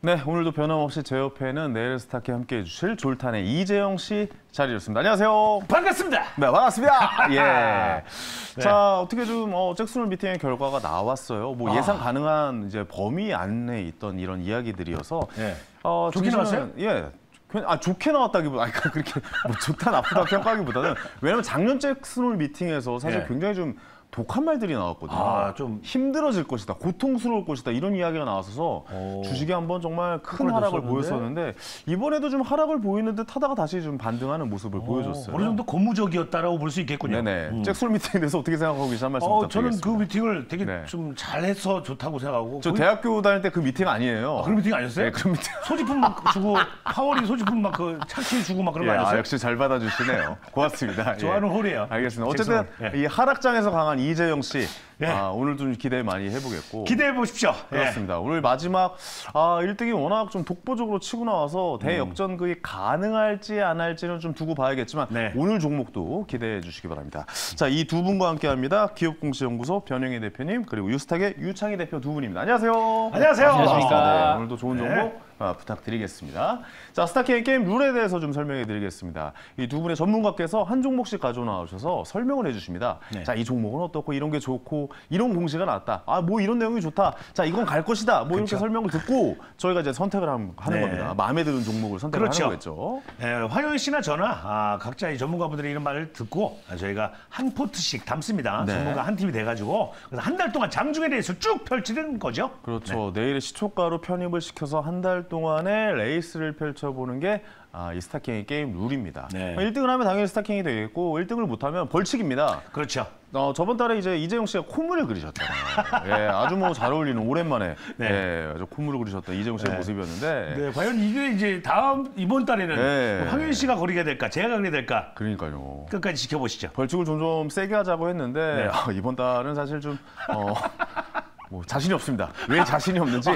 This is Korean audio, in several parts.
네, 오늘도 변함없이 제 옆에는 내일 스타키 함께 해주실 졸탄의 이재영 씨 자리였습니다. 안녕하세요. 반갑습니다. 네, 반갑습니다. 예. 네. 자, 어떻게 좀 잭스놀 미팅의 결과가 나왔어요. 뭐 예상 가능한 이제 범위 안에 있던 이런 이야기들이어서. 네. 좋게 나왔어요? 예. 좋게 나왔다기보다, 그렇게 뭐 좋다 나쁘다 평가하기보다는 왜냐면 작년 잭스놀 미팅에서 사실 예. 굉장히 좀 독한 말들이 나왔거든요. 좀 힘들어질 것이다, 고통스러울 것이다 이런 이야기가 나왔어서 주식이 한번 정말 큰 하락을 보였었는데 이번에도 좀 하락을 보이는 듯 하다가 다시 좀 반등하는 모습을 보여줬어요. 어느 정도 고무적이었다라고 볼 수 있겠군요. 네네. 잭스놀 미팅에 대해서 어떻게 생각하고 계신지 한 말씀 부탁드리겠습니다. 저는 그 미팅을 되게 네. 좀 잘해서 좋다고 생각하고. 저 대학교 다닐 때 그 미팅 아니에요. 그런 미팅 아니었어요? 네, 그런 미팅. 소지품 막 주고 파워리 소지품 막 그 차키 주고 막 그런 거 아니었어요? 역시 잘 받아주시네요. 고맙습니다. 좋아하는 홀이에요. 알겠습니다. 어쨌든 이 하락장에서 강한 이재영 씨. 예. 오늘 좀 기대 많이 해보겠고. 기대해 보십시오. 그렇습니다. 오늘 마지막 1등이 워낙 좀 독보적으로 치고 나와서 대역전극이 가능할지 안 할지는 좀 두고 봐야겠지만 오늘 종목도 기대해 주시기 바랍니다. 자, 이 두 분과 함께합니다. 기업공시연구소 변영애 대표님 그리고 유스탁의 유창희 대표 두 분입니다. 안녕하세요. 안녕하세요. 안녕하십니까. 네, 오늘도 좋은 정보 부탁드리겠습니다. 자, 스타킹 게임 룰에 대해서 좀 설명해 드리겠습니다. 이 두 분의 전문가께서 한 종목씩 가져 나오셔서 설명을 해주십니다. 자, 이 종목은 어떻고 이런 게 좋고 이런 공시가 나왔다. 뭐 이런 내용이 좋다. 자, 이건 갈 것이다. 뭐 이렇게 설명을 듣고 저희가 이제 선택을 하는 겁니다. 마음에 드는 종목을 선택을 하는 거겠죠. 황영희 씨나 저나 각자 이 전문가분들의 이런 말을 듣고 저희가 한 포트씩 담습니다. 전문가 한 팀이 돼가지고 그래서 한 달 동안 장중에 대해서 쭉 펼치는 거죠. 그렇죠. 내일의 시초가로 편입을 시켜서 한 달 동안의 레이스를 펼쳐보는 게 이 스타킹의 게임 룰입니다. 1등을 하면 당연히 스타킹이 되겠고 1등을 못하면 벌칙입니다. 그렇죠. 저번 달에 이제 이재용 씨가 콧물을 그리셨잖아요. 예, 아주 뭐 잘 어울리는 오랜만에 아주 콧물을 그리셨던 이재용 씨의 모습이었는데. 과연 이게 이제 이번 달에는 황윤 씨가 그리게 될까, 제가 그리게 될까. 그러니까요. 끝까지 지켜보시죠. 벌칙을 좀 세게 하자고 했는데 이번 달은 사실 좀 뭐 자신이 없습니다. 왜 자신이 없는지.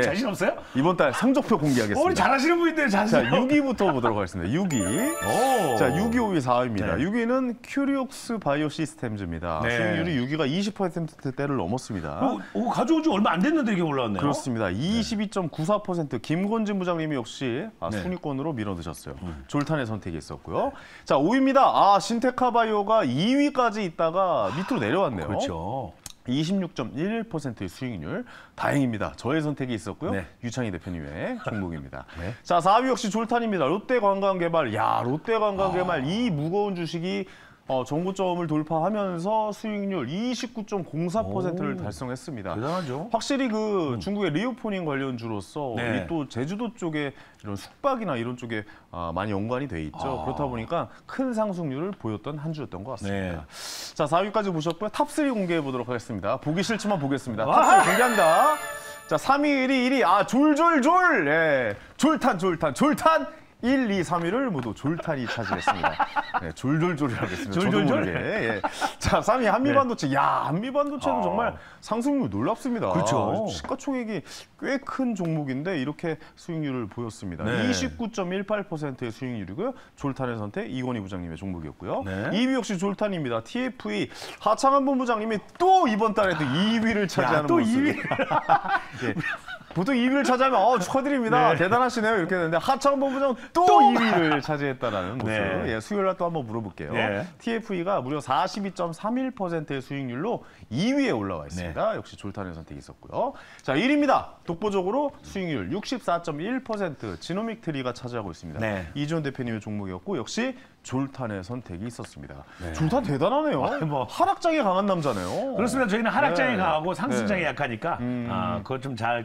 자신 없어요? 이번 달 성적표 공개하겠습니다. 우리 잘하시는 분인데 자신. 자, 6위부터 보도록 하겠습니다. 6위. 자, 6위, 5위, 4위입니다. 6위는 큐리옥스 바이오 시스템즈입니다. 수익률이 6위가 20%대를 넘었습니다. 가져온 지 얼마 안 됐는데 이게 올라왔네요. 그렇습니다. 22.94%. 김건진 부장님이 역시 순위권으로 밀어드셨어요. 졸탄의 선택이 있었고요. 자, 5위입니다. 신테카 바이오가 2위까지 있다가 밑으로 내려왔네요. 그렇죠. 26.11%의 수익률. 다행입니다. 저의 선택이 있었고요. 유창희 대표님의 종목입니다. 자, 4위 역시 졸탄입니다. 롯데관광개발. 롯데관광개발 이 무거운 주식이 정고점을 돌파하면서 수익률 29.04%를 달성했습니다. 대단하죠. 확실히 중국의 리오포닝 관련주로서 또 제주도 쪽에 이런 숙박이나 이런 쪽에 많이 연관이 돼 있죠. 그렇다 보니까 큰 상승률을 보였던 한 주였던 것 같습니다. 자, 4위까지 보셨고요. 탑3 공개해 보도록 하겠습니다. 보기 싫지만 보겠습니다. 탑3 공개합니다. 자, 3위, 1위. 졸졸졸. 졸탄. 1, 2, 3위를 모두 졸탄이 차지했습니다. 졸졸졸이라고 했습니다. 저도 모르게. 자, 3위 한미반도체. 한미반도체는 정말 상승률 놀랍습니다. 그렇죠. 시가총액이 꽤 큰 종목인데 이렇게 수익률을 보였습니다. 29.18%의 수익률이고요. 졸탄의 선택 이건희 부장님의 종목이었고요. 2위 역시 졸탄입니다. TFE 하창한 본부장님이 또 이번 달에 또 2위를 차지하는 또 모습. 2위. 보통 2위를 차지하면 축하드립니다. 대단하시네요. 이렇게 되는데 하창한 본부장 또 2위를 차지했다라는 모습. 수요일 날 또 한번 물어볼게요. TFE가 무려 42.31%의 수익률로 2위에 올라와 있습니다. 역시 졸탄의 선택이 있었고요. 자, 1위입니다. 독보적으로 수익률 64.1% 지노믹 트리가 차지하고 있습니다. 이지원 대표님의 종목이었고 역시 졸탄의 선택이 있었습니다. 졸탄 대단하네요. 하락장에 강한 남자네요. 그렇습니다. 저희는 하락장에 강하고 상승장에 약하니까 그걸 좀 잘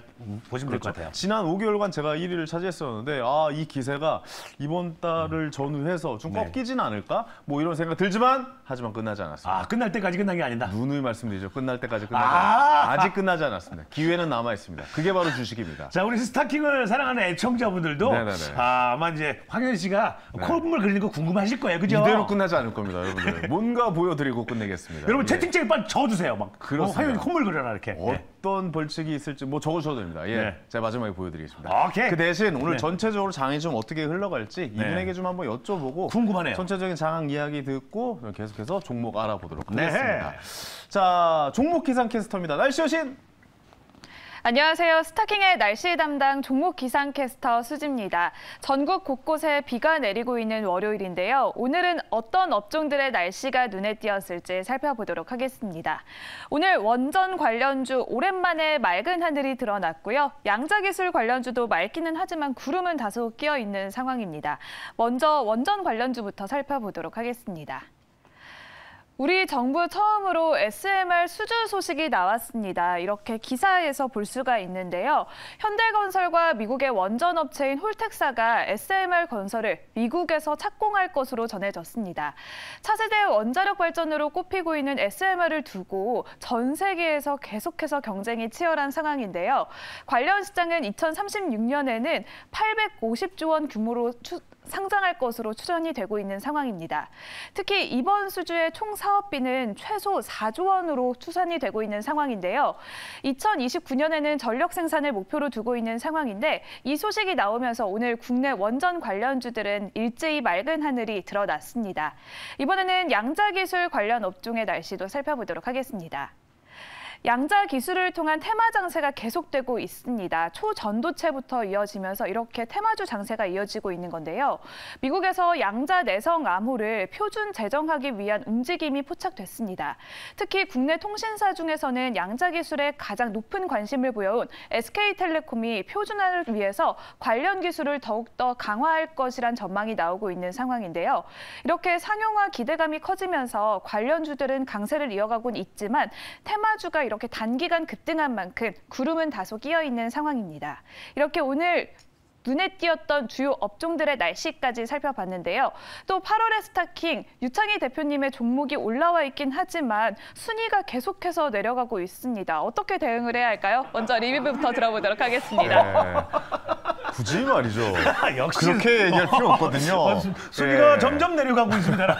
보시면 될 것 같아요. 지난 5개월간 제가 1위를 차지했었는데 이 기세가 이번 달을 전후해서 좀 꺾이진 않을까? 뭐 이런 생각 들지만 하지만 끝나지 않았습니다. 끝날 때까지 끝난 게 아니다. 누누이 말씀드리죠. 끝날 때까지 끝나지 않았습니다. 아직 끝나지 않았습니다. 기회는 남아 있습니다. 그게 바로 주식입니다. 자, 우리 스타킹을 사랑하는 애청자분들도 아마 이제 황현 씨가 콧물 그리는 거 궁금하실 거예요. 그죠? 이대로 끝나지 않을 겁니다, 여러분들. 뭔가 보여드리고 끝내겠습니다. 여러분 채팅창에 빨리 적어주세요. 막 황현이 콧물 그려라 이렇게. 어떤 벌칙이 있을지 뭐 적으셔도 됩니다. 제가 마지막에 보여드리겠습니다. 오케이. 그 대신 오늘 전체적으로 장이 좀 어떻게 흘러갈지 이분에게 좀 한번 여쭤보고 궁금하네요. 전체적인 장 이야기 듣고 계속해서 종목 알아보도록 하겠습니다. 자, 종목 기상 캐스터입니다. 날씨 여신. 안녕하세요. 스타킹의 날씨 담당 종목 기상캐스터 수지입니다. 전국 곳곳에 비가 내리고 있는 월요일인데요. 오늘은 어떤 업종들의 날씨가 눈에 띄었을지 살펴보도록 하겠습니다. 오늘 원전 관련주 오랜만에 맑은 하늘이 드러났고요. 양자기술 관련주도 맑기는 하지만 구름은 다소 끼어 있는 상황입니다. 먼저 원전 관련주부터 살펴보도록 하겠습니다. 우리 정부 처음으로 SMR 수주 소식이 나왔습니다. 이렇게 기사에서 볼 수가 있는데요. 현대건설과 미국의 원전업체인 홀텍사가 SMR 건설을 미국에서 착공할 것으로 전해졌습니다. 차세대 원자력 발전으로 꼽히고 있는 SMR을 두고 전 세계에서 계속해서 경쟁이 치열한 상황인데요. 관련 시장은 2036년에는 850조 원 규모로 상장할 것으로 추정이 되고 있는 상황입니다. 특히 이번 수주의 총 사업비는 최소 4조 원으로 추산이 되고 있는 상황인데요. 2029년에는 전력 생산을 목표로 두고 있는 상황인데 이 소식이 나오면서 오늘 국내 원전 관련주들은 일제히 맑은 하늘이 드러났습니다. 이번에는 양자기술 관련 업종의 날씨도 살펴보도록 하겠습니다. 양자 기술을 통한 테마 장세가 계속되고 있습니다. 초전도체부터 이어지면서 이렇게 테마주 장세가 이어지고 있는 건데요. 미국에서 양자 내성 암호를 표준 제정하기 위한 움직임이 포착됐습니다. 특히 국내 통신사 중에서는 양자 기술에 가장 높은 관심을 보여온 SK텔레콤이 표준화를 위해서 관련 기술을 더욱더 강화할 것이란 전망이 나오고 있는 상황인데요. 이렇게 상용화 기대감이 커지면서 관련주들은 강세를 이어가고는 있지만 테마주가 이렇게 단기간 급등한 만큼 구름은 다소 끼어 있는 상황입니다. 이렇게 오늘 눈에 띄었던 주요 업종들의 날씨까지 살펴봤는데요. 또 8월의 스타킹, 유창희 대표님의 종목이 올라와 있긴 하지만 순위가 계속해서 내려가고 있습니다. 어떻게 대응을 해야 할까요? 먼저 리뷰부터 들어보도록 하겠습니다. 네. 굳이 말이죠. 역시 그렇게 얘기할 필요 없거든요. 순위가 예. 점점 내려가고 있습니다.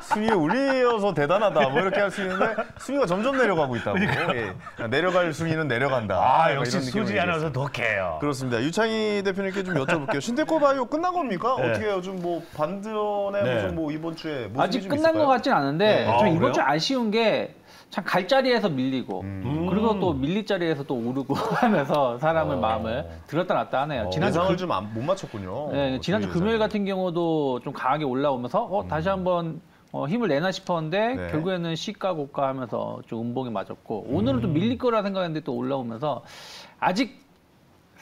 순위에 우리여서 대단하다 뭐 이렇게 할 수 있는데 순위가 점점 내려가고 있다고. 예. 내려갈 순위는 내려간다. 아, 역시 이런 수지 느낌을 아나운서 얘기했어요. 독해요. 그렇습니다. 유창희 대표님께 좀 여쭤볼게요. 신테코 바이오 끝난 겁니까? 네. 어떻게 요즘 뭐 반전에 네. 무슨 뭐 이번 주에 무슨 아직 일이 좀 끝난 있을까요? 것 같진 않은데 네. 좀 그래요? 이번 주 아쉬운 게 참 갈자리에서 밀리고 그리고 또 밀릴 자리에서 또 오르고 하면서 사람의 마음을 들었다 놨다 하네요. 예상을 좀 못 맞췄군요. 네, 지난주 저희 금요일 예상이. 같은 경우도 좀 강하게 올라오면서 다시 한번 힘을 내나 싶었는데 네. 결국에는 시가 고가 하면서 좀 음봉이 맞았고 오늘은 좀 밀릴 거라 생각했는데 또 올라오면서 아직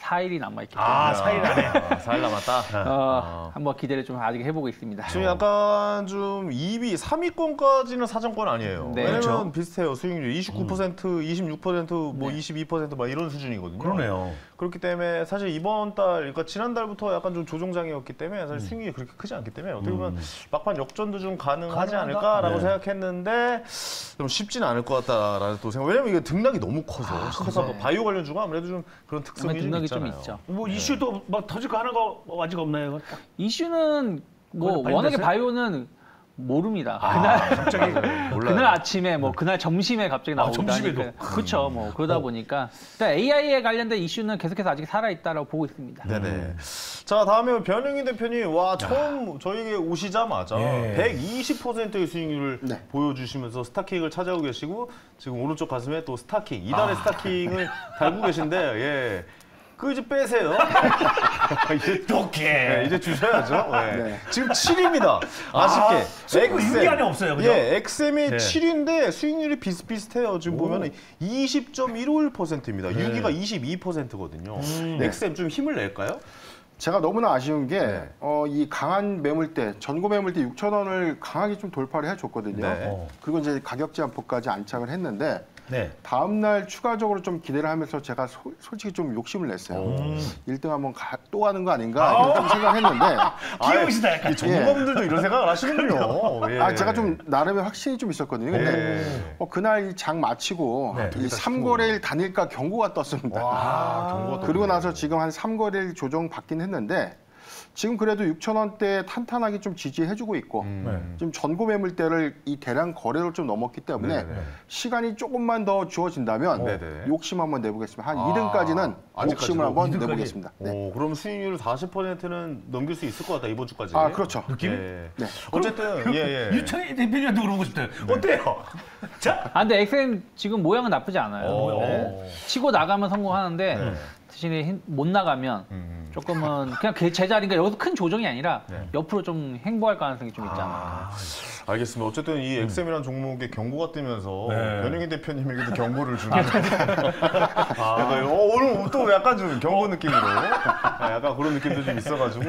4일이 남아있기 때문에 아, 4일 안에. 4일 남았다. 한번 기대를 좀 아직 해보고 있습니다. 지금 약간 좀 2위, 3위권까지는 사정권 아니에요. 네. 왜냐면 그렇죠. 비슷해요. 수익률 29%, 26%, 뭐 22% 막 이런 수준이거든요. 그러네요. 그렇기 때문에 사실 이번 달, 그러니까 지난달부터 약간 좀 조정장이었기 때문에 사실 수익률이 그렇게 크지 않기 때문에 어떻게 보면 막판 역전도 좀 가능하지 가능하다? 않을까라고 네. 생각했는데 좀 쉽지는 않을 것 같다라는 또 생각. 왜냐면 이게 등락이 너무 커서. 그래서 바이오 관련주가 아무래도 좀 그런 특성이 좀 등락이 있잖아요. 좀 있죠. 뭐 이슈도 막 터질 거 하나가 아직 없나요? 이슈는 뭐 그거는 워낙에 발견됐어요? 바이오는 모릅니다. 갑자기 몰라요. 그날 아침에 뭐 그날 점심에 갑자기 나오고 점심에도? 그렇죠. 뭐 그러다 보니까 일단 AI에 관련된 이슈는 계속해서 아직 살아 있다라고 보고 있습니다. 네네. 자, 다음에 변영희 대표님, 와, 처음 저에게 오시자마자 예. 120%의 수익률을 네. 보여주시면서 스타킹을 차지하고 계시고, 지금 오른쪽 가슴에 또 스타킹, 이달의 스타킹을 달고 계신데, 예. 그거 이제 빼세요. 이제 독해. 네, 이제 주셔야죠. 예. 네. 지금 7위입니다. 아쉽게. 수익률 6위 안에 없어요, 그죠? 예, 엑셈이 네. 7위인데 수익률이 비슷비슷해요. 지금 보면은 20.15%입니다. 6위가 22%거든요. 엑셈 좀 힘을 낼까요? 제가 너무나 아쉬운 게 네. 이 강한 매물대, 전고 매물대 6,000원을 강하게 좀 돌파를 해줬거든요. 네. 그리고 이제 가격 제한폭까지 안착을 했는데 네. 다음 날 추가적으로 좀 기대를 하면서 제가 솔직히 좀 욕심을 냈어요. 1등 한번 또 가는 거 아닌가 이렇게 좀 생각했는데 귀여우시다, 약간. 이 전문가분들도 이런 생각을 하시는군요. 예. 제가 좀 나름의 확신이 좀 있었거든요. 근데 그날 이 장 마치고 네. 이 3거래일 단일가 경고가 떴습니다. 와, 경고가 그리고 떴네요. 나서 지금 한 3거래일 조정 받긴 했는데 지금 그래도 6,000원대 탄탄하게 좀 지지해주고 있고 지금 전고 매물대를 이 대량 거래로 좀 넘었기 때문에 시간이 조금만 더 주어진다면 욕심 한번 내보겠습니다. 한 2등까지는 욕심을 한번 내보겠습니다. 네. 그럼 수익률 40%는 넘길 수 있을 것 같다 이번 주까지. 아 그렇죠. 느낌? 네. 어쨌든 유창희 대표님한테 물어보고 싶어요. 어때요? 자, 근데 XM 지금 모양은 나쁘지 않아요. 네. 치고 나가면 성공하는데 대신에 못 나가면 조금은 그냥 제자리인가 여기서 큰 조정이 아니라 옆으로 좀 행보할 가능성이 좀 있지 않을까. 알겠습니다. 어쨌든 이 XM이라는 종목에 경고가 뜨면서 변영희 대표님에게도 경고를 주는 약간 오늘 또 약간 좀 경고 느낌으로 약간 그런 느낌도 좀 있어가지고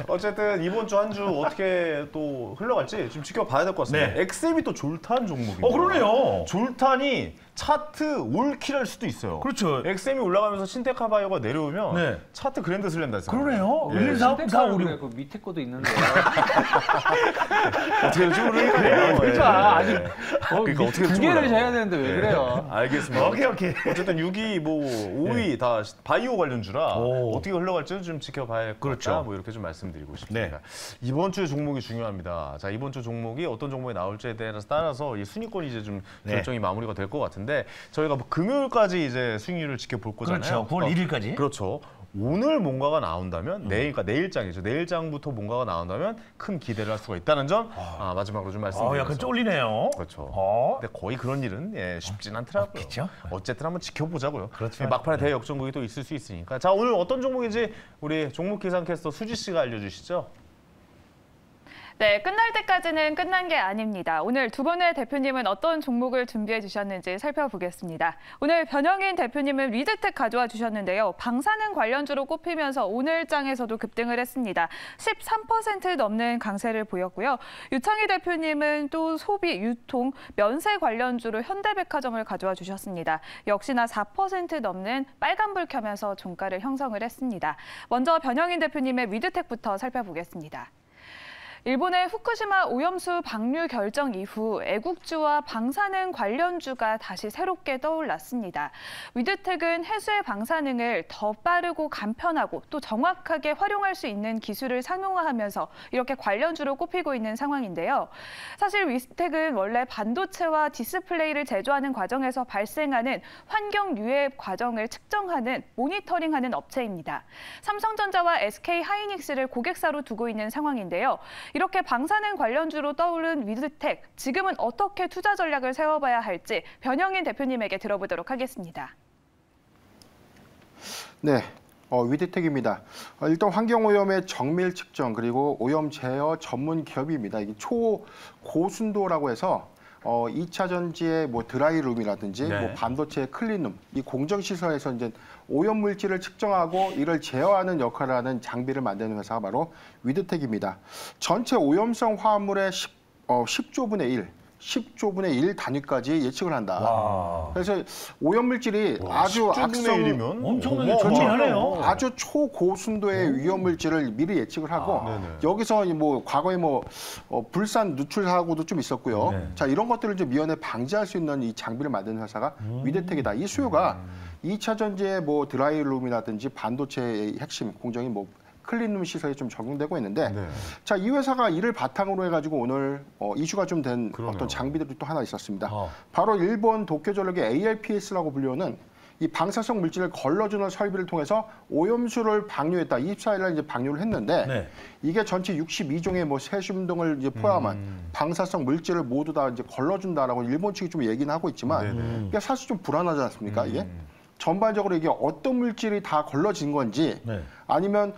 어쨌든 이번 주 한 주 어떻게 또 흘러갈지 좀 지켜봐야 될 것 같습니다. XM이 또 졸탄 종목입니다. 그러네요. 졸탄이 차트 올킬할 수도 있어요. 그렇죠. XM이 올라가면서 신테카 바이오가 내려오면 차트 그랜드 슬램 달성합니다. 그러네요. 예. 1, 4, 4, 5, 6. 그 밑에 것도 있는데. 어떻게 좀 그러니까요. 그러니까 아직 그러니까 어떻게 두 개를 해야 되는데 왜 그래요? 알겠습니다. 오케이. 어쨌든 6위, 5위 다 바이오 관련주라 어떻게 흘러갈지는 좀 지켜봐야 할 것 같다. 뭐 이렇게 좀 말씀드리고 싶습니다. 이번 주 종목이 중요합니다. 자, 이번 주 종목이 어떤 종목이 나올지에 따라서 이 순위권이 이제 좀 결정이 마무리가 될 것 같은데 저희가 뭐 금요일까지 이제 수익률을 지켜볼 거잖아요. 그렇죠. 9월 1일까지. 그렇죠. 오늘 뭔가가 나온다면 그러니까 내일장이죠. 내일장부터 뭔가가 나온다면 큰 기대를 할 수가 있다는 점 마지막으로 좀 말씀드리면서. 약간 쫄리네요. 그렇죠. 근데 거의 그런 일은 쉽진 않더라고요. 그렇죠. 어쨌든 한번 지켜보자고요. 그렇죠. 막판에 대역전국이 또 있을 수 있으니까. 자, 오늘 어떤 종목인지 우리 종목 기상캐스터 수지 씨가 알려주시죠. 네, 끝날 때까지는 끝난 게 아닙니다. 오늘 두 분의 대표님은 어떤 종목을 준비해 주셨는지 살펴보겠습니다. 오늘 변영인 대표님은 리드텍 가져와 주셨는데요. 방사능 관련주로 꼽히면서 오늘 장에서도 급등을 했습니다. 13% 넘는 강세를 보였고요. 유창희 대표님은 또 소비, 유통, 면세 관련주로 현대백화점을 가져와 주셨습니다. 역시나 4% 넘는 빨간불 켜면서 종가를 형성을 했습니다. 먼저 변영인 대표님의 리드텍부터 살펴보겠습니다. 일본의 후쿠시마 오염수 방류 결정 이후 애국주와 방사능 관련주가 다시 새롭게 떠올랐습니다. 위드텍은 해수의 방사능을 더 빠르고 간편하고 또 정확하게 활용할 수 있는 기술을 상용화하면서 이렇게 관련주로 꼽히고 있는 상황인데요. 사실 위드텍은 원래 반도체와 디스플레이를 제조하는 과정에서 발생하는 환경 유해 과정을 측정하는 모니터링하는 업체입니다. 삼성전자와 SK하이닉스를 고객사로 두고 있는 상황인데요. 이렇게 방사능 관련주로 떠오른 위드텍, 지금은 어떻게 투자 전략을 세워봐야 할지 변영인 대표님에게 들어보도록 하겠습니다. 네, 위드텍입니다. 일단 환경오염의 정밀 측정 그리고 오염 제어 전문 기업입니다. 이게 초고순도라고 해서 2차 전지의 뭐 드라이룸이라든지 뭐 반도체 클린룸, 이 공정시설에서 이제 오염 물질을 측정하고 이를 제어하는 역할을 하는 장비를 만드는 회사가 바로 위드텍입니다. 전체 오염성 화합물의 10조분의 1, 10조분의 1 단위까지 예측을 한다. 그래서 오염 물질이 아주 10조분의 1이면 엄청나게 존재하네요. 아주 초고순도의 위험 물질을 미리 예측을 하고 여기서 뭐 과거에 뭐 불산 누출 사고도 좀 있었고요. 자, 이런 것들을 좀 미연에 방지할 수 있는 이 장비를 만드는 회사가 위드텍이다. 이 수요가 2차 전지의 뭐 드라이룸이라든지 반도체의 핵심 공정인 뭐 클린룸 시설이 좀 적용되고 있는데 자, 이 회사가 이를 바탕으로 해가지고 오늘 이슈가 좀 된 어떤 장비들이 또 하나 있었습니다. 바로 일본 도쿄전력의 ALPS라고 불리우는 이 방사성 물질을 걸러주는 설비를 통해서 오염수를 방류했다. 24일 날 이제 방류를 했는데 이게 전체 62종의 뭐 세슘 등을 이제 포함한 방사성 물질을 모두 다 이제 걸러준다라고 일본 측이 좀 얘기는 하고 있지만 이게 사실 좀 불안하지 않습니까? 이게? 전반적으로 이게 어떤 물질이 다 걸러진 건지 아니면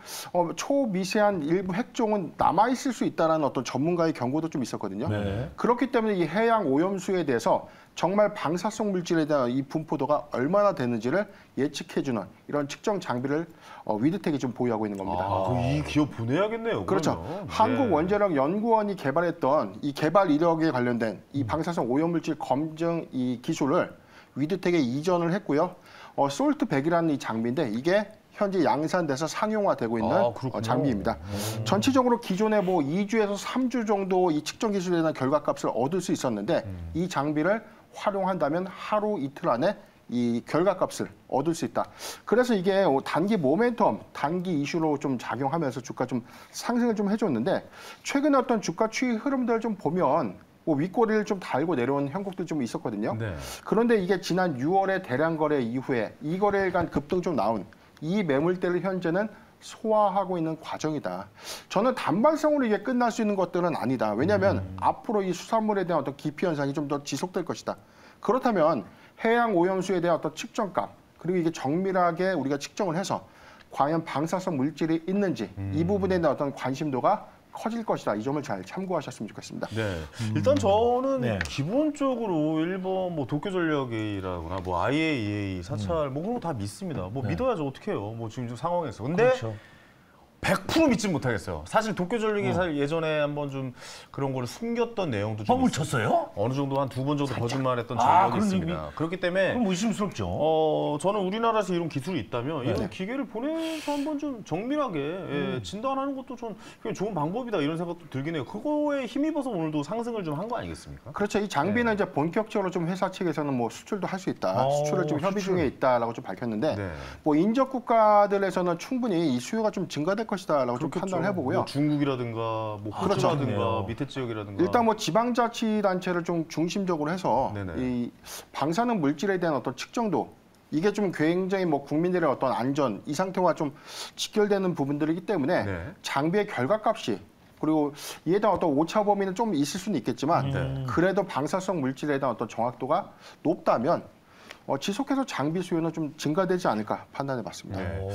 초미세한 일부 핵종은 남아있을 수 있다는 어떤 전문가의 경고도 좀 있었거든요. 그렇기 때문에 이 해양 오염수에 대해서 정말 방사성 물질에 대한 이 분포도가 얼마나 되는지를 예측해주는 이런 측정 장비를 위드텍이 좀 보유하고 있는 겁니다. 이 기업 보내야겠네요. 그렇죠. 그러면. 한국원자력연구원이 개발했던 이 개발 이력에 관련된 이 방사성 오염물질 검증 이 기술을 위드텍에 이전을 했고요. 솔트100이라는 이 장비인데 이게 현재 양산돼서 상용화되고 있는 장비입니다. 전체적으로 기존에 뭐 2주에서 3주 정도 이 측정 기술에 대한 결과값을 얻을 수 있었는데 이 장비를 활용한다면 하루 이틀 안에 이 결과값을 얻을 수 있다. 그래서 이게 단기 모멘텀, 단기 이슈로 좀 작용하면서 주가 좀 상승을 좀 해줬는데 최근에 어떤 주가 추이 흐름들 좀 보면 뭐 윗꼬리를 좀 달고 내려온 형국도 좀 있었거든요. 네. 그런데 이게 지난 6월에 대량 거래 이후에 2거래일간 급등 좀 나온 이 매물대를 현재는 소화하고 있는 과정이다. 저는 단발성으로 이게 끝날 수 있는 것들은 아니다. 왜냐하면 앞으로 이 수산물에 대한 어떤 기피 현상이 좀 더 지속될 것이다. 그렇다면 해양 오염수에 대한 어떤 측정값 그리고 이게 정밀하게 우리가 측정을 해서 과연 방사성 물질이 있는지 이 부분에 대한 어떤 관심도가 커질 것이다. 이 점을 잘 참고하셨으면 좋겠습니다. 네. 일단 저는 네. 기본적으로 일본 뭐 도쿄전력이라거나 뭐 IAEA 사찰 뭐 그런 거 다 믿습니다. 뭐 믿어야죠. 어떻게 해요? 뭐 지금 상황에서. 근데 그렇죠. 100% 믿지 못하겠어요. 사실 도쿄전력이 사실 예전에 한번 좀 그런 거를 숨겼던 내용도 좀 허물 있어요. 쳤어요? 어느 정도 한 2번 정도 거짓말했던 아, 전력이 그런 있습니다. 그렇기 때문에 그럼 의심스럽죠. 저는 우리나라에서 이런 기술이 있다면 이런 네. 기계를 보내서 한번 좀 정밀하게 진단하는 것도 좀 굉장히 좋은 방법이다 이런 생각도 들긴 해요. 그거에 힘입어서 오늘도 상승을 좀 한 거 아니겠습니까? 그렇죠. 이 장비는 이제 본격적으로 좀 회사 측에서는 뭐 수출도 할 수 있다. 수출을 좀 협의 중에 있다라고 좀 밝혔는데 네. 뭐 인접 국가들에서는 충분히 이 수요가 좀 증가될 것이다라고 좀 판단을 해보고요. 뭐 중국이라든가 뭐 그렇죠. 호주라든가 밑에 지역이라든가 일단 뭐 지방자치단체를 좀 중심적으로 해서 네네. 이 방사능 물질에 대한 어떤 측정도 이게 좀 굉장히 뭐 국민들의 어떤 안전 이 상태와 좀 직결되는 부분들이기 때문에 네. 장비의 결과값이 그리고 이에 대한 어떤 오차 범위는 좀 있을 수는 있겠지만 그래도 방사성 물질에 대한 어떤 정확도가 높다면 지속해서 장비 수요는 좀 증가되지 않을까 판단해봤습니다. 네.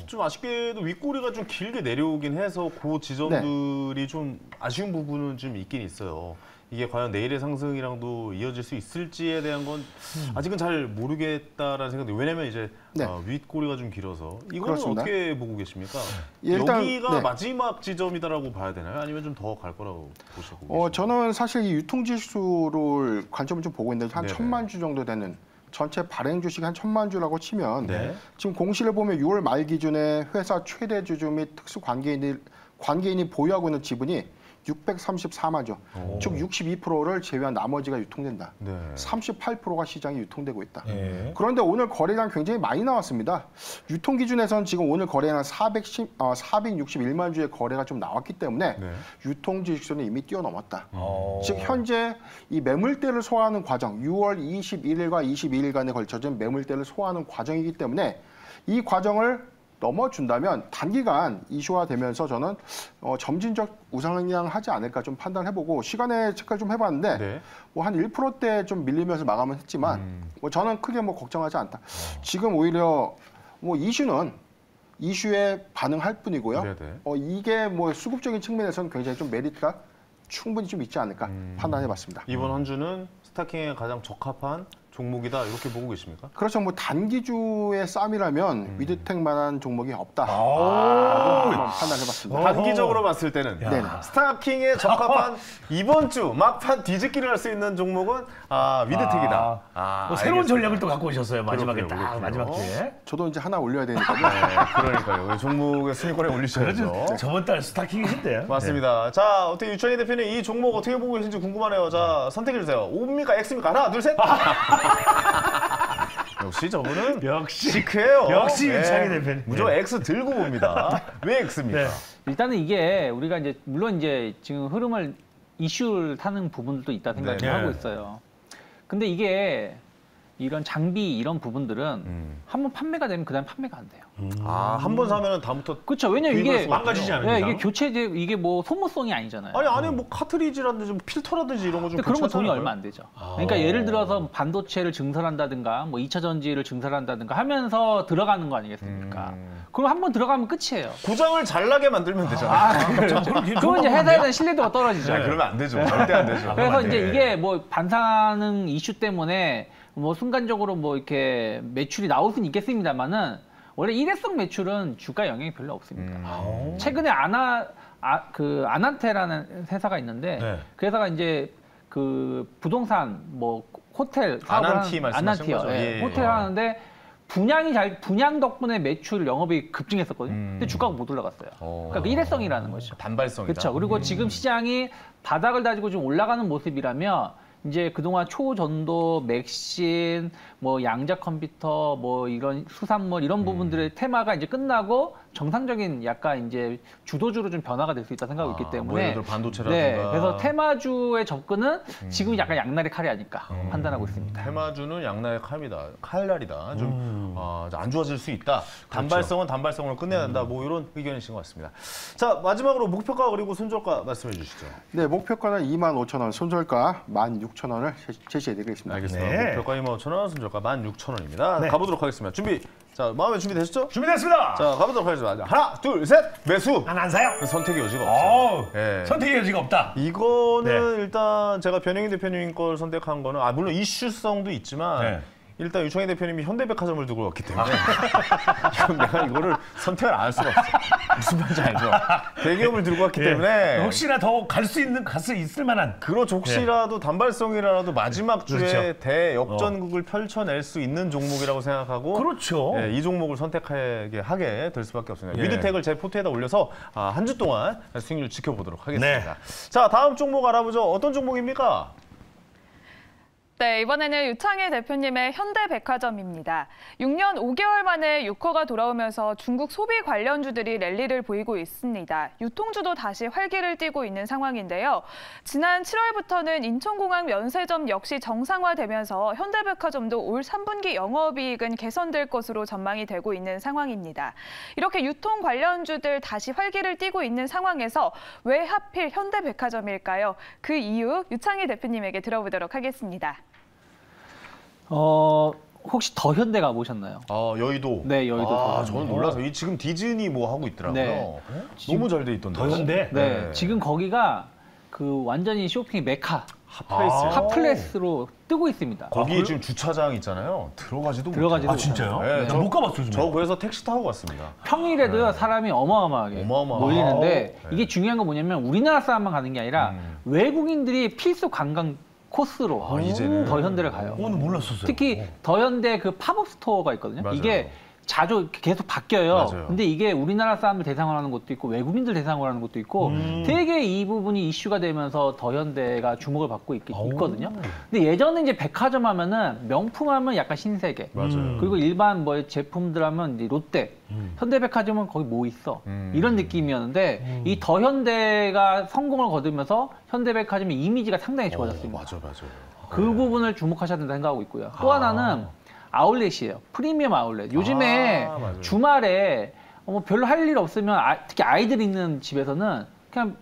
좀 아쉽게도 윗꼬리가 좀 길게 내려오긴 해서 그 지점들이 좀 아쉬운 부분은 좀 있긴 있어요. 이게 과연 내일의 상승이랑도 이어질 수 있을지에 대한 건 아직은 잘 모르겠다라는 생각이 왜냐면 이제 네. 윗꼬리가 좀 길어서 이거는 그렇습니다. 어떻게 보고 계십니까? 일단, 여기가 네. 마지막 지점이다라고 봐야 되나요? 아니면 좀 더 갈 거라고 보시고 계십니까? 저는 사실 이 유통지수를 관점을 좀 보고 있는데 한 네네. 1,000만 주 정도 되는 전체 발행 주식 한 1,000만 주라고 치면 네. 지금 공시를 보면 6월 말 기준에 회사 최대 주주 및 특수 관계인이 보유하고 있는 지분이 634만 주, 즉 62%를 제외한 나머지가 유통된다. 네. 38%가 시장에 유통되고 있다. 네. 그런데 오늘 거래량 굉장히 많이 나왔습니다. 유통 기준에서는 지금 오늘 거래량 461만 주의 거래가 좀 나왔기 때문에 네. 유통 지수는 이미 뛰어넘었다. 즉 현재 이 매물대를 소화하는 과정, 6월 21일과 22일간에 걸쳐진 매물대를 소화하는 과정이기 때문에 이 과정을 넘어준다면 단기간 이슈화되면서 저는 점진적 우상향하지 않을까 좀 판단해보고 시간에 체크를 좀 해봤는데 네. 뭐 한 1%대 좀 밀리면서 마감을 했지만 뭐 저는 크게 뭐 걱정하지 않다. 지금 오히려 뭐 이슈에 반응할 뿐이고요. 네네. 이게 뭐 수급적인 측면에서는 굉장히 좀 메리트가 충분히 좀 있지 않을까 판단해봤습니다. 이번 한 주는 스타킹에 가장 적합한 종목이다 이렇게 보고 계십니까? 그렇죠. 뭐 단기주의 쌈이라면 위드텍만한 종목이 없다. 한번 판단해봤습니다. 단기적으로 봤을 때는 네네. 스타킹에 적합한 이번 주 막판 뒤집기를 할 수 있는 종목은 위드텍이다. 뭐 새로운 알겠습니다. 전략을 또 갖고 오셨어요. 마지막에 그렇군요, 딱 그렇군요. 마지막 주에. 저도 이제 하나 올려야 되니까요. 네, 그러니까요. 종목의 순위권에 올리셔야죠. 그래도 저번 달 스타킹이신데요. 맞습니다. 자, 어떻게 유천희 대표님 이 종목 어떻게 보고 계신지 궁금하네요. 자, 선택해 주세요. O입니까? X입니까? 하나, 둘, 셋. 역시 저분은 역시 시크해요. 역시 유천희 대표님. 무조건 X 들고 봅니다. 왜 X입니까? 네. 일단은 이게 우리가 이제 물론 이제 지금 흐름을 이슈를 타는 부분들도 있다 생각을 네. 하고 있어요. 근데 이게 이런 장비 이런 부분들은 한번 판매가 되면 그다음 판매가 안 돼요. 한 번 사면은 다음부터 그렇죠. 왜냐면 구입할 이게 수가 망가지지 않으니까. 네, 이게 교체제 이게 뭐 소모성이 아니잖아요. 아니 안에 뭐 카트리지라든지 뭐 필터라든지 이런 거 좀 근데 그런 건 돈이 교체하잖아요. 얼마 안 되죠. 그러니까 예를 들어서 반도체를 증설한다든가 뭐 2차 전지를 증설한다든가 하면서 들어가는 거 아니겠습니까? 그럼 한 번 들어가면 끝이에요. 고장을 잘 나게 만들면 되잖아요. 그건 이제 회사에 대한 신뢰도가 떨어지죠. 네, 그러면 안 되죠. 절대 안 되죠. 그래서 네. 이제 이게 뭐 반사능 이슈 때문에 뭐 순간적으로 뭐 이렇게 매출이 나올 수는 있겠습니다만은 원래 일회성 매출은 주가 영향이 별로 없습니다. 최근에 아난테라는 회사가 있는데 네. 그 회사가 이제 그 부동산 뭐 호텔 아난티 말씀하신 아난티요. 거죠? 예, 예, 호텔 예. 하는데 분양 덕분에 매출 영업이 급증했었거든요. 근데 주가가 못 올라갔어요. 그러니까 그 일회성이라는 거죠. 단발성이다. 그렇죠. 그리고 지금 시장이 바닥을 다지고 좀 올라가는 모습이라면 이제 그동안 초전도, 맥신, 뭐 양자 컴퓨터, 뭐 이런 수산물 이런 부분들의 테마가 이제 끝나고 정상적인 약간 이제 주도주로 좀 변화가 될 수 있다 생각하고 있기 때문에 뭐 예를 들어 반도체라든가. 네, 그래서 테마주의 접근은 지금 약간 양날의 칼이 아닐까 판단하고 있습니다. 테마주는 양날의 칼날이다. 좀 안 좋아질 수 있다. 단발성은 단발성으로 끝내야 된다. 뭐 이런 의견이신 것 같습니다. 자, 마지막으로 목표가 그리고 손절가 말씀해 주시죠. 네, 목표가는 25,000원, 손절가 16,000원을 제시해드리겠습니다. 알겠습니다. 네. 목표가 25,000원, 손절가 16,000원입니다. 네. 가보도록 하겠습니다. 준비. 자, 마음에 준비되셨죠? 준비됐습니다. 자, 가보도록 하겠습니다. 하나, 둘, 셋, 매수. 안 사요? 선택의 여지가 없어요. 예. 선택의 여지가 없다. 이거는 네. 일단 제가 변영희 대표님 걸 선택한 거는 물론 이슈성도 있지만 네. 일단 유창희 대표님이 현대백화점을 두고 왔기 때문에 이건 내가 이거를 선택을 안 할 수가 없어. 무슨 말인지 알죠? 대기업을 들고 왔기 때문에 혹시나 더 갈 수 있을 만한. 그렇죠. 혹시라도 단발성이라도 마지막 주에 그렇죠. 대역전극을 펼쳐낼 수 있는 종목이라고 생각하고 그렇죠. 예, 이 종목을 선택하게 하게 될 수밖에 없습니다. 예. 위드텍을 제 포트에다 올려서 한 주 동안 수익률 지켜보도록 하겠습니다. 네. 자, 다음 종목 알아보죠. 어떤 종목입니까? 네, 이번에는 유창희 대표님의 현대백화점입니다. 6년 5개월 만에 유커가 돌아오면서 중국 소비 관련주들이 랠리를 보이고 있습니다. 유통주도 다시 활기를 띠고 있는 상황인데요. 지난 7월부터는 인천공항 면세점 역시 정상화되면서 현대백화점도 올 3분기 영업이익은 개선될 것으로 전망이 되고 있는 상황입니다. 이렇게 유통 관련주들 다시 활기를 띠고 있는 상황에서 왜 하필 현대백화점일까요? 그 이유 유창희 대표님에게 들어보도록 하겠습니다. 혹시 더현대 가보셨나요? 여의도. 네, 여의도. 저는 몰라서 이 지금 디즈니 뭐 하고 있더라고요. 네. 너무 잘 돼 있던데. 더현대? 네, 지금 거기가 그 완전히 쇼핑 메카, 핫플레이스예요. 핫플레스로 뜨고 있습니다. 거기에 지금 주차장 있잖아요. 들어가지도 들어가지도 못해요. 아, 진짜요? 네, 나 못 가봤어요, 요즘에. 저 그래서 택시 타고 갔습니다. 평일에도요 사람이 어마어마하게 몰리는데 네. 이게 중요한 건 뭐냐면 우리나라 사람만 가는 게 아니라 외국인들이 필수 관광 코스로 이제는. 더현대를 가요. 오늘 몰랐었어요. 특히 더현대 그 팝업 스토어가 있거든요. 맞아요. 이게 자주 계속 바뀌어요. 맞아요. 근데 이게 우리나라 사람들 대상으로 하는 것도 있고 외국인들 대상으로 하는 것도 있고 되게 이 부분이 이슈가 되면서 더현대가 주목을 받고 있거든요. 근데 예전에 이제 백화점 하면은 명품 하면 약간 신세계. 맞아요. 그리고 일반 뭐 제품들 하면 이제 롯데, 현대백화점은 거기 뭐 있어. 이런 느낌이었는데 이 더현대가 성공을 거두면서 현대백화점의 이미지가 상당히 좋아졌습니다. 맞아요. 그 부분을 주목하셔야 된다 생각하고 있고요. 또 하나는 아울렛이에요. 프리미엄 아울렛. 요즘에 맞아요. 주말에 뭐 별로 할 일 없으면 특히 아이들 있는 집에서는 그냥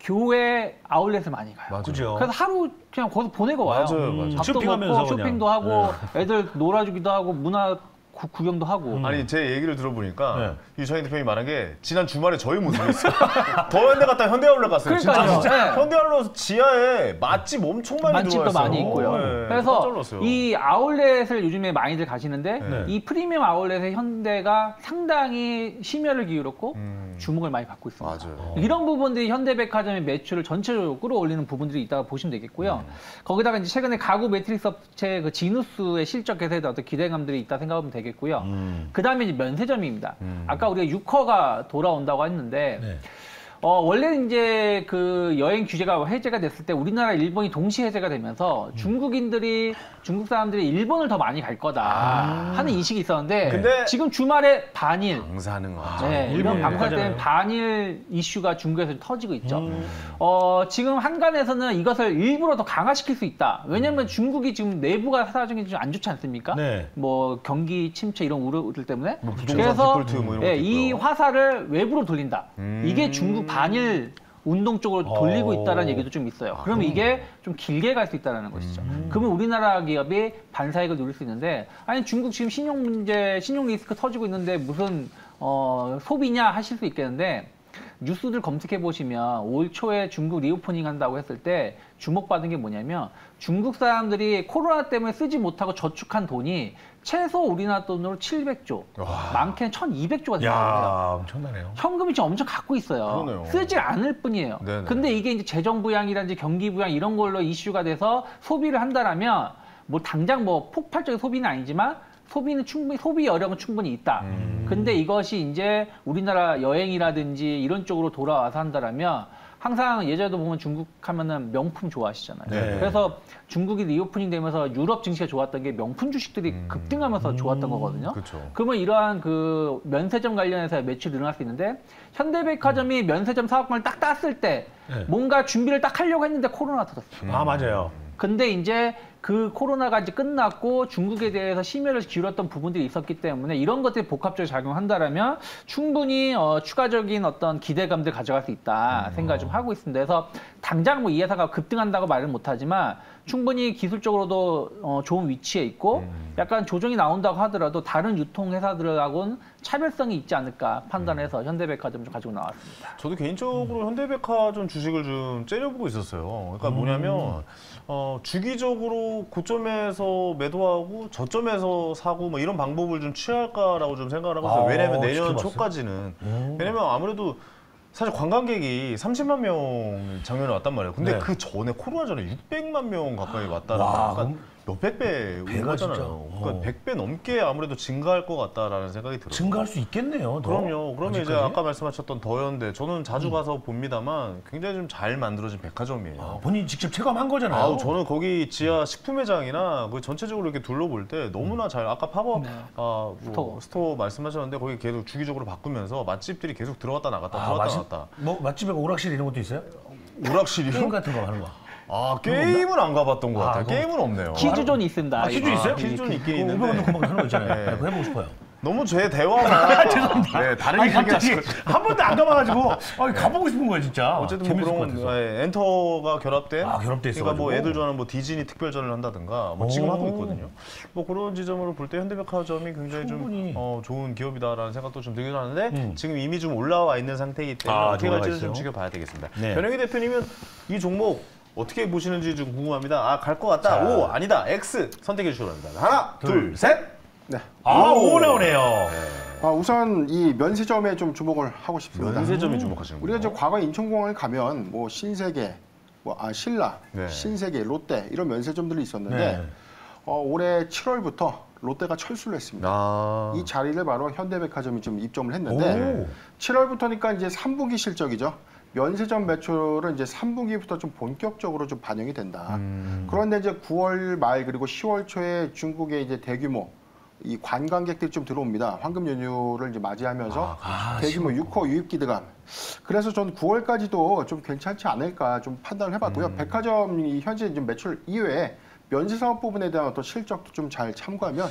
교회 아울렛을 많이 가요. 맞아요. 그죠? 그래서 하루 그냥 거기서 보내고 와요. 맞아요. 밥도 쇼핑하면서 먹고 쇼핑도 그냥. 하고 애들 놀아주기도 하고 문화 구경도 하고. 아니 제 얘기를 들어보니까 네. 유창희 대표님이 말한 게 지난 주말에 저희 모습이 있어요. 더현대 갔다 현대아울렛 갔어요. 그러니까요. 진짜 네. 현대아울렛 지하에 맛집 엄청 많이 맛집도 들어와 있어요. 많이 있고요. 네, 깜짝 그래서 놀랐어요. 이 아울렛을 요즘에 많이들 가시는데 네. 이 프리미엄 아울렛에 현대가 상당히 심혈을 기울였고 주목을 많이 받고 있습니다. 맞아요. 이런 부분들이 현대백화점의 매출을 전체적으로 끌어올리는 부분들이 있다고 보시면 되겠고요. 거기다가 이제 최근에 가구 매트리스 업체 그 지누스의 실적 개선에 대한 어떤 기대감들이 있다 생각하면 되겠고요. 그 다음에 이제 면세점입니다. 아까 우리가 유커가 돌아온다고 했는데 네. 원래 이제 그 여행 규제가 해제가 됐을 때 우리나라, 일본이 동시 해제가 되면서 중국 사람들이 일본을 더 많이 갈 거다 하는 인식이 있었는데 근데 지금 주말에 반일 방사능 하죠. 네, 일본 이런 방사 때문에 가잖아요. 반일 이슈가 중국에서 터지고 있죠. 지금 한간에서는 이것을 일부러 더 강화시킬 수 있다. 왜냐하면 중국이 지금 내부가 사정이 좀 안 좋지 않습니까? 네. 뭐 경기 침체 이런 우려들 때문에. 부동산 그래서 디폴트 뭐 이런 예, 것도 이 있고요. 화살을 외부로 돌린다. 이게 중국 반일 운동 쪽으로 돌리고 있다는 얘기도 좀 있어요. 그러면 이게 좀 길게 갈 수 있다는 것이죠. 그러면 우리나라 기업이 반사익을 누릴 수 있는데, 아니 중국 지금 신용 문제, 신용 리스크 터지고 있는데 무슨 소비냐 하실 수 있겠는데, 뉴스들 검색해 보시면 올 초에 중국 리오프닝 한다고 했을 때 주목받은 게 뭐냐면 중국 사람들이 코로나 때문에 쓰지 못하고 저축한 돈이 최소 우리나라 돈으로 700조, 많게는 1200조가 된다고 해요. 야, 엄청나네요. 현금이 지금 엄청 갖고 있어요. 그러네요. 쓰지 않을 뿐이에요. 네네. 근데 이게 이제 재정 부양이라든지 경기 부양 이런 걸로 이슈가 돼서 소비를 한다라면 뭐 당장 뭐 폭발적인 소비는 아니지만 소비는 충분히, 소비 여력은 충분히 있다. 근데 이것이 이제 우리나라 여행이라든지 이런 쪽으로 돌아와서 한다라면 항상 예전에도 보면 중국 하면은 명품 좋아하시잖아요. 네. 그래서 중국이 리오프닝 되면서 유럽 증시가 좋았던 게 명품 주식들이 급등하면서 좋았던 거거든요. 그쵸. 그러면 이러한 그 면세점 관련해서 매출이 늘어날 수 있는데 현대백화점이 면세점 사업권을 딱 땄을 때 뭔가 준비를 딱 하려고 했는데 코로나가 터졌어요. 아, 맞아요. 근데 이제 그 코로나가 이제 끝났고 중국에 대해서 심혈을 기울였던 부분들이 있었기 때문에 이런 것들이 복합적으로 작용한다라면 충분히 추가적인 어떤 기대감들 가져갈 수 있다 생각을 좀 하고 있습니다. 그래서 당장 뭐 이 회사가 급등한다고 말은 못하지만 충분히 기술적으로도 좋은 위치에 있고 약간 조정이 나온다고 하더라도 다른 유통회사들하고는 차별성이 있지 않을까 판단해서 현대백화점 좀 가지고 나왔습니다. 저도 개인적으로 현대백화점 주식을 좀 째려보고 있었어요. 그러니까 뭐냐면 주기적으로 고점에서 매도하고 저점에서 사고 뭐 이런 방법을 좀 취할까라고 좀 생각을 하고 있어요. 왜냐면 내년 지켜봤어요? 초까지는 왜냐면 아무래도 사실 관광객이 30만 명 작년에 왔단 말이에요. 근데 네. 그 전에 코로나 전에 600만 명 가까이 왔다는 와, 그러니까 몇백 배 배가 오르잖아요. 진짜. 그러니까 100배 넘게 아무래도 증가할 것 같다라는 생각이 들어요. 증가할 수 있겠네요. 더. 그럼요. 그러면 이제 아직까지? 아까 말씀하셨던 더현대 저는 자주 가서 봅니다만 굉장히 좀 잘 만들어진 백화점이에요. 본인이 직접 체감한 거잖아요. 아우 저는 거기 지하 식품 매장이나 그 전체적으로 이렇게 둘러볼 때 너무나 잘 아까 팝업 스토어 말씀하셨는데 거기 계속 주기적으로 바꾸면서 맛집들이 계속 들어갔다 나갔다 들어갔다 나갔다. 뭐 맛집에 오락실 이런 것도 있어요? 오락실이요? 게임 같은 거 하는 거. 아 게임은 안 가봤던 것 같아요. 그거- 게임은 없네요. 퀴즈존이 있습니다. 아, 퀴즈 있어요? 퀴즈존이 있긴 500원 있는데 넣고 막 하는 거 있잖아요. 네. 네, 그거 해보고 싶어요. 너무 제 대화가 네, 다른 아니, 얘기가 갑자기 한 번도 안 가봐가지고 가보고 싶은 거예요, 진짜. 어쨌든 뭐 재밌을 것 그런 같아서. 엔터가 결합된 결합돼 있어가지고. 그러니까 뭐 애들 좋아하는 뭐 디즈니 특별전을 한다든가 뭐 지금 하고 있거든요. 뭐 그런 지점으로 볼 때 현대백화점이 굉장히 충분히. 좀 좋은 기업이다라는 생각도 좀 들긴 하는데 지금 이미 좀 올라와 있는 상태이기 때문에 어떻게 올라와 갈지를 좀 있어요? 지켜봐야 되겠습니다. 네. 변영희 대표님은 이 종목 어떻게 보시는지 좀 궁금합니다. 아, 갈 것 같다. 자. O 아니다. X 선택해 주시기 바랍니다. 하나, 둘, 셋. 네. 오 나오네요. 우선 이 면세점에 좀 주목을 하고 싶습니다. 면세점에 주목하시는 우리가 이제 거예요. 과거 인천공항을 가면 뭐 신세계, 신라, 네. 신세계, 롯데 이런 면세점들이 있었는데 네. 올해 7월부터 롯데가 철수를 했습니다. 아, 이 자리를 바로 현대백화점이 좀 입점을 했는데 7월부터니까 이제 3분기 실적이죠. 면세점 매출은 이제 3분기부터 좀 본격적으로 좀 반영이 된다. 그런데 이제 9월 말 그리고 10월 초에 중국의 이제 대규모 이 관광객들이 좀 들어옵니다. 황금 연휴를 이제 맞이하면서 대규모 6호 유입 기대감. 그래서 전 9월까지도 좀 괜찮지 않을까 좀 판단을 해봤고요. 백화점이 현재 좀 매출 이외에 면세 사업 부분에 대한 어떤 실적도 좀 잘 참고하면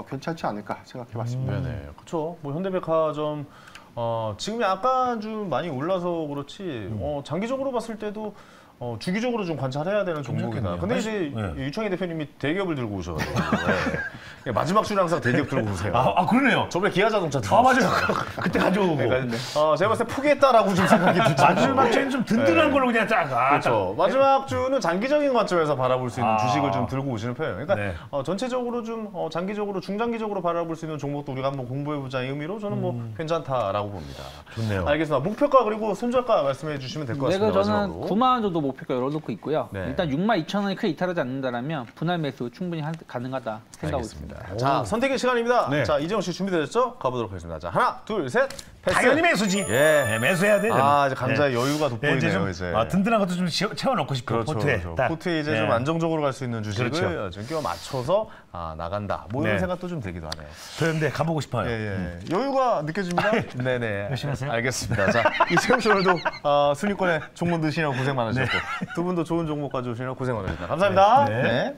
괜찮지 않을까 생각해봤습니다. 네네. 그렇죠. 뭐 현대백화점 지금 약간 좀 많이 올라서 그렇지 장기적으로 봤을 때도 주기적으로 좀 관찰해야 되는 종목이다. 근데 이제 유창희 대표님이 대기업을 들고 오셔가지고 네. 마지막 주에 항상 대기업 들고 오세요. 그러네요. 저번에 기아자동차 들고 맞아요. 오셨어요. 그때 가져오고. 그러니까 제가 봤을 때 포기했다라고 좀 생각이 들죠. 마지막 주에는 좀 든든한 걸로 그냥 딱. 그렇죠. 마지막 주는 장기적인 관점에서 바라볼 수 있는 주식을 좀 들고 오시는 편이에요. 그러니까 네. 전체적으로 좀 장기적으로 중장기적으로 바라볼 수 있는 종목도 우리가 한번 공부해보자는 의미로 저는 뭐 괜찮다라고 봅니다. 좋네요. 알겠습니다. 목표가 그리고 손절가 말씀해 주시면 될 것 내가 같습니다. 저는 마지막으로. 9만 원 정도 목표가 열어놓고 있고요. 네. 일단 62,000원이 크게 이탈하지 않는다면 분할 매수 충분히 가능하다 생각하고 있습니다. 알겠습니다. 자, 선택의 시간입니다. 네. 자, 이재용 씨 준비되셨죠? 가보도록 하겠습니다. 자, 하나, 둘, 셋. 패스. 당연히 매수지. 예. 네, 매수해야 돼. 이제 감자의 여유가 돋보이네요, 이제. 든든한 것도 좀 채워넣고 싶고 그렇죠. 포트에. 그렇죠. 딱. 포트에 이제 네. 좀 안정적으로 갈 수 있는 주식을 그렇죠. 좀 끼워 맞춰서 나간다. 뭐 이런 네. 생각도 좀 들기도 하네요. 그런데 가보고 싶어요. 예. 여유가 느껴집니다. 네네. 열심히 하세요. 알겠습니다. 자, 이재용 씨 오늘도 순위권에 종목 넣으시느라 고생 많으셨고 두 분도 좋은 종목 가져오시느라 고생 많으셨습니다. 감사합니다. 네.